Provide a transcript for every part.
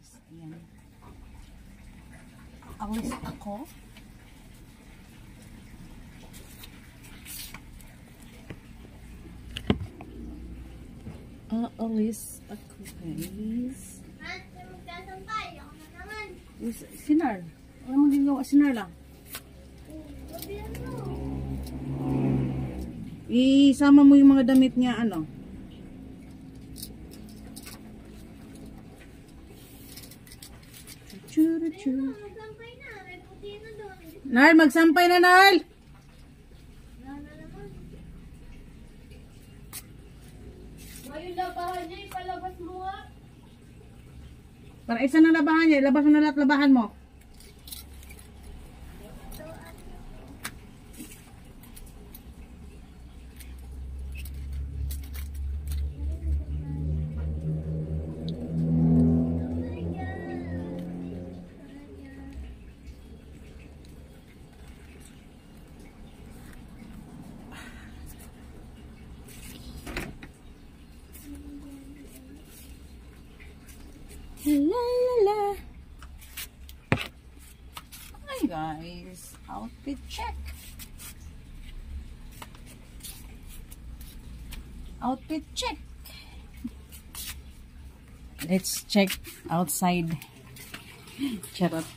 guys. Ayan. Alis ako. Alis ako guys. Sinar. Ano mo ginagawa? Sinar lang. Isama mo yung mga damit niya, ano? Nal, magsampay na, Nal! Ngayon labahan niya, ipalabas mo nga. Para isa na labahan niya, labas mo na lahat labahan mo. La la la. Hi guys, outfit check. Outfit check. Let's check outside. Charot.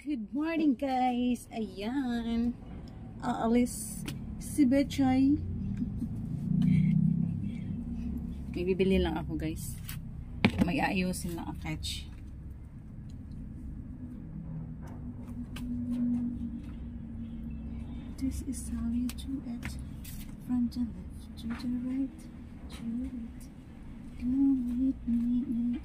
Good morning guys. Ayan. Aalis si Betchay. May bibili lang ako guys. May aayusin lang ang catch. This is how you do it. From the left to the right. Do it. Come with me.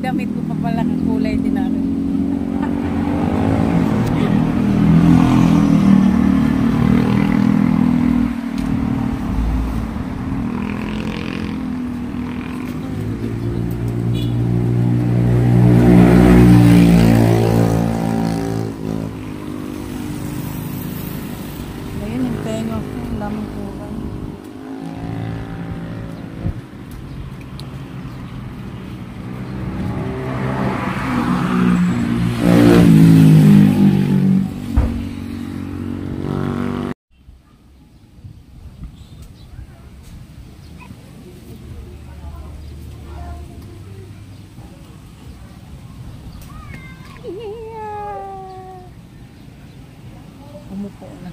damit ko pa pala kulay din ako. Ayun, yung tenga ko. Ang daming kulay. Umupo na.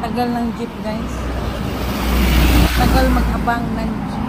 Tagal ng jeep, guys. Tagal mag-abang ng jeep.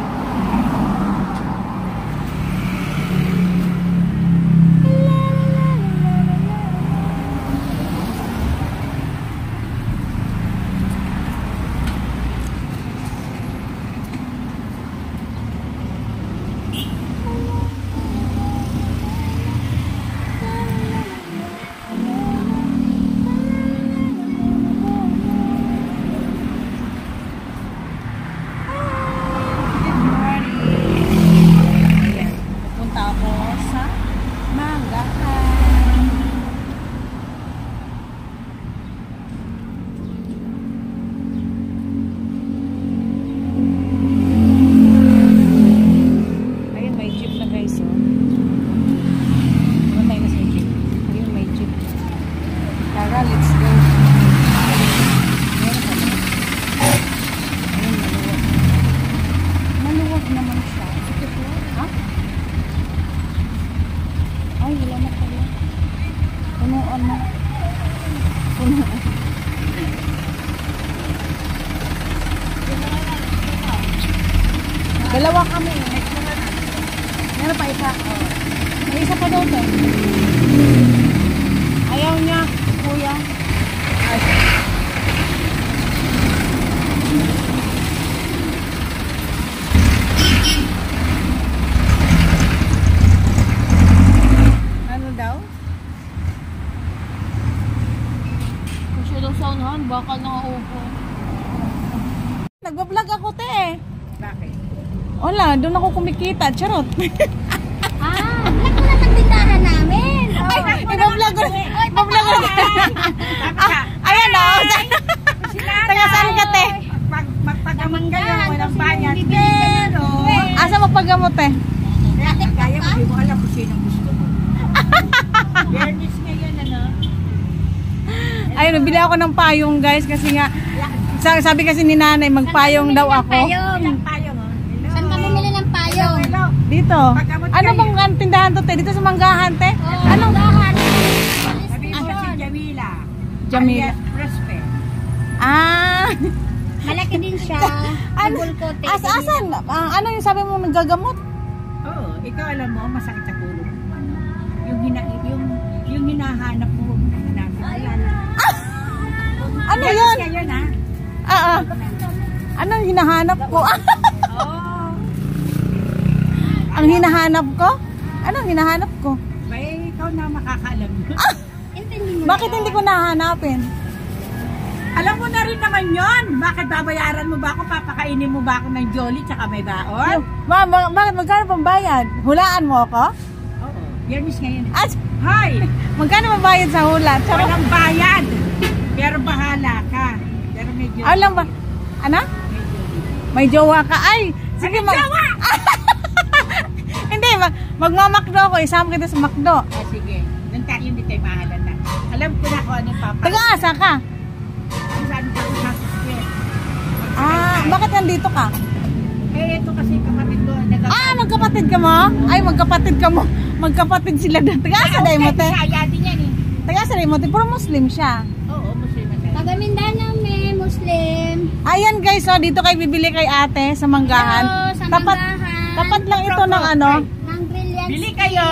Dalawa kami. Meron pa isa. May isa pa daw to. Ayaw niya, kuya. Ano daw? Kung siya daw sa unahan, bakal nakaupo. Nagbablog ako, te. Bakit? Wala, doon ako kumikita. Charot. Ah, vlog mo na ng tindahan namin. Ay, ibablog ko. Ibablog ko. Ayan o. Taga saan ka, te? Magpagamang kayo, walang bayad. Pero, Asa magpagamot, te? Kaya mo, di mo alam kung sinong gusto mo. Fairness ngayon, ano? Ayun, bili ako ng payong, guys. Kasi nga, sabi kasi ni nanay, magpayong daw ako. Payong. Payong, oh. Hello. Saan ka bumili ng payong? Hello. Dito. Ano bang tindahan to, te? Dito sa Manggahan, te? Anong dahan? Sabi mo si Jamila. Jamila. Alias Prosper. Ah. Malaki din siya. Ano? Bulkote. Asan? Ano yung sabi mo nagagamot? Oo, ikaw alam mo, masakit sa ulo mo. Yung hinahanap mo, Ano yun? Yun, ha? Anong hinahanap ko? Oo. Ang hinahanap ko? Anong hinahanap ko? May ikaw na makakaalam. Intindi mo. Bakit hindi ko nahanapin? Alam mo na rin naman yon. Bakit babayaran mo ba ako? Papakainin mo ba ako ng jolly tsaka may baon? Bakit magkano pang bayad? Hulaan mo ako? Oo. Yermis ngayon. As, Hoy! magkano mabayad sa hula? Charot. Walang bayad. Pero bahala ka. Pero medyo... Alam ba? Ano? May jowa ka? Ay! Sige, Anong jowa? Hindi, magmamakdo ako. Isama kita sa makdo. Ah, sige. Nung tayo hindi tayo mahalata. Alam ko na kung anong papa. Taga-asa ka? Kung saan ka sa sasakyan. Bakit nandito ka? Eh, ito kasi kapatid ko. Magkapatid ka mo? Ay, magkapatid ka mo. Magkapatid sila doon. Taga-asa dahi mo, te? Kaya din yan eh. Taga-asa dahi mo, te? Puro Muslim siya. Oo, Muslim na tayo. Taga Mindanao, may Muslim. Ayan guys, oh, dito kayo bibili kay ate sa Manggahan. Hello, sa Tapat, Manggahan. tapat lang ito ng ano. Ng brilliant. Bili kayo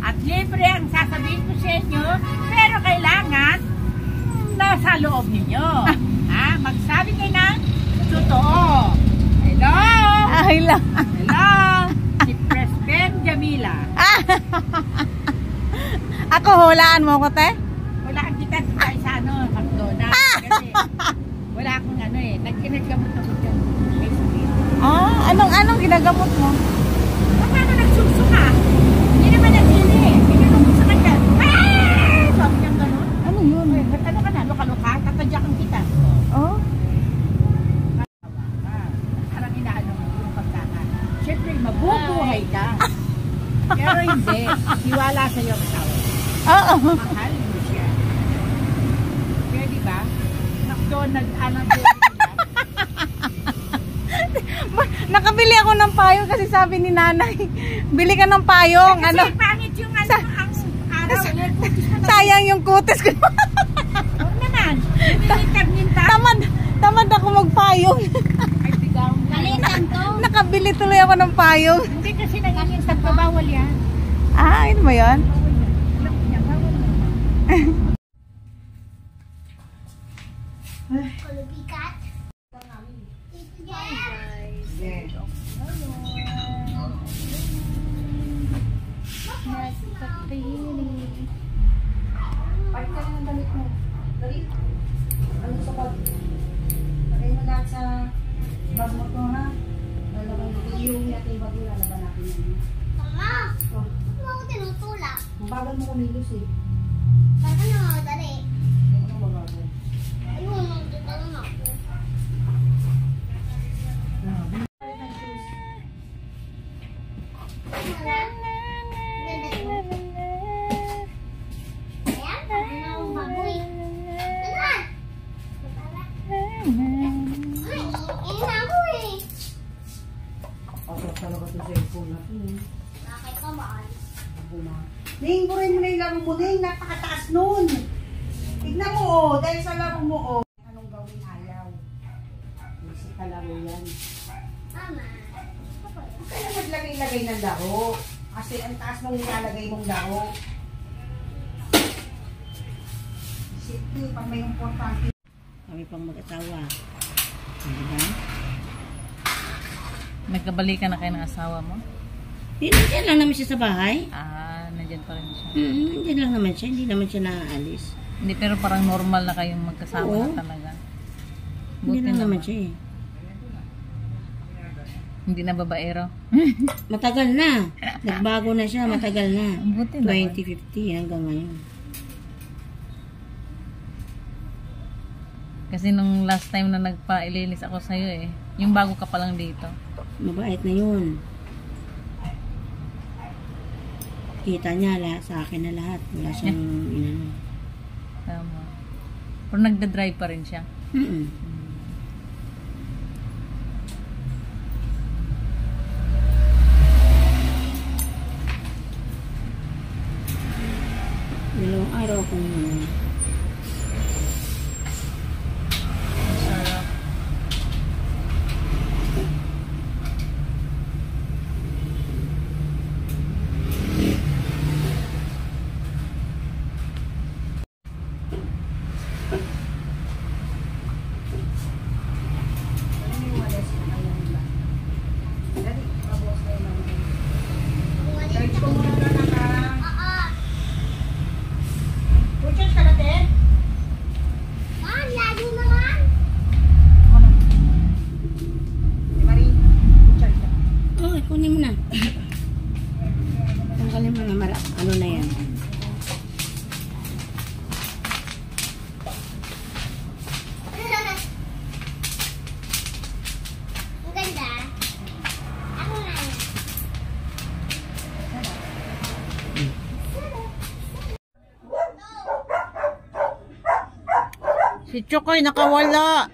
at libre ang sasabihin ko sa inyo. Pero kailangan nasa loob ninyo. Ha? Magsabi kayo ng totoo. Sino? Hello! Si President Jamila. Ako, hulaan mo ko, te? Wala kang kita tayo sa McDonald's. Kasi wala akong nagkinagamot ako dyan. Anong ginagamot mo? Paano nagsusuka? Hindi naman nagili. Pinanong ko sa kanya. Sabi niya gano'n. Ano yun? Ba't ano ka na? Luka-luka? Tatadyakan kita. Oh? Parang inaano mo yung pagkakan. Siyempre, mabubuhay ka. Pero hindi. Iwala sa iyo ang tao. Oo. Mahal mo siya. Kaya diba? McDonald's, Nakabili ako ng payong kasi sabi ni nanay, bili ka ng payong. Kasi pangit yung ang araw. Sayang yung kutis ko. Huwag naman. Nilitab-nintab. Tamad ako magpayong. Ay, bigaw. Malitan to. Nakabili tuloy ako ng payong. Hindi kasi nag-instab pa bawal yan. Yun ba yun? Alam niya, bawal naman. Kulubikat. Palit ka lang ng damit mo. Dali. Ano sa bag? Lagay mo lahat sa bag mo to, ha? Lalagay natin yung ating bag mo. Lalaban natin yun. Mama, ano ako tinutulak? Mabagal mo kumilos eh. Bakit na dali? Ano mabagal? Ayun, nagtatalon ako. Ayan, sabi na akong baboy. Talan! Ay, ina ako eh. Pasok talaga sa cellphone natin eh. Bakit ka mahal? Ning, burin mo na yung laro mo, Ning. Napakataas nun. Tignan mo, oh. Dahil sa laro mo, oh. Anong gawin ayaw? Kasi kalaro yan. Mama. Huwag ka na maglagay-lagay ng laro. Kasi ang taas nung nilalagay mong laro. Safety, pag may importante. Kami pang mag-asawa. Diba? Nagkabalikan na kayo ng asawa mo? Nandiyan lang naman siya sa bahay. Nandyan pa rin siya. Nandiyan lang naman siya. Hindi naman siya naaalis. Hindi, pero parang normal na kayong magkasama Oo. na talaga. Hindi lang naman siya eh. Hindi na babaero. Matagal na. Nagbago na siya. Matagal na. Buti na. 2015 hanggang ngayon. Kasi nung last time na nagpa-ililis ako sa'yo eh, yung bago ka pa lang dito. Mabait na yun. Kita niya sa akin na lahat. Wala siyang inano. Tama. Pero nagda-drive pa rin siya. Dalawang araw kung Sarap. Ma'am, lalo naman. kunin mo na. Tanggalin mo na ano na yan. Ang ganda. Ako na. Si Chokoy nakawala.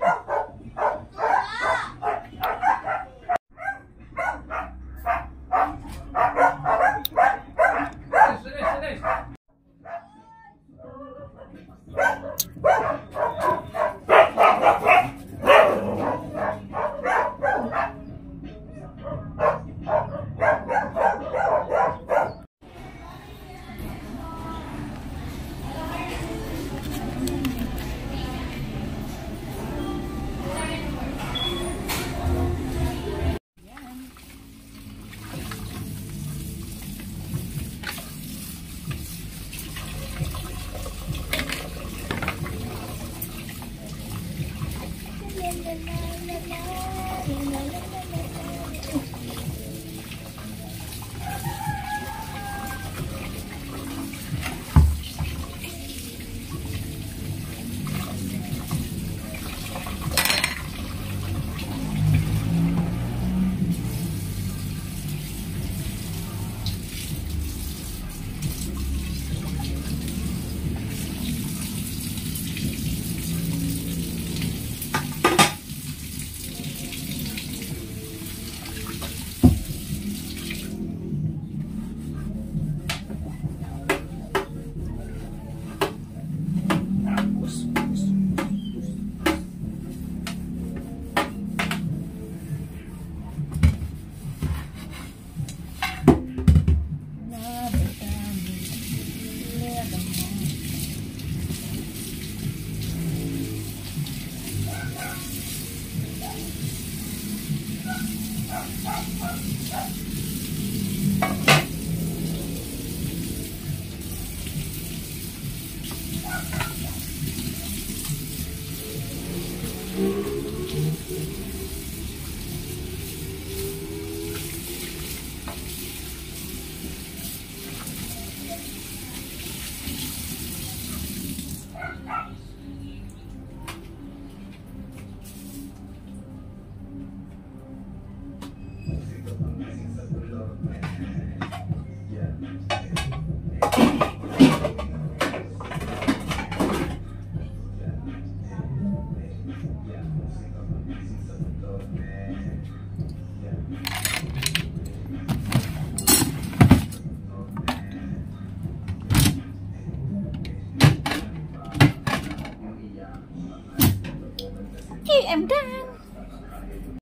I'm done.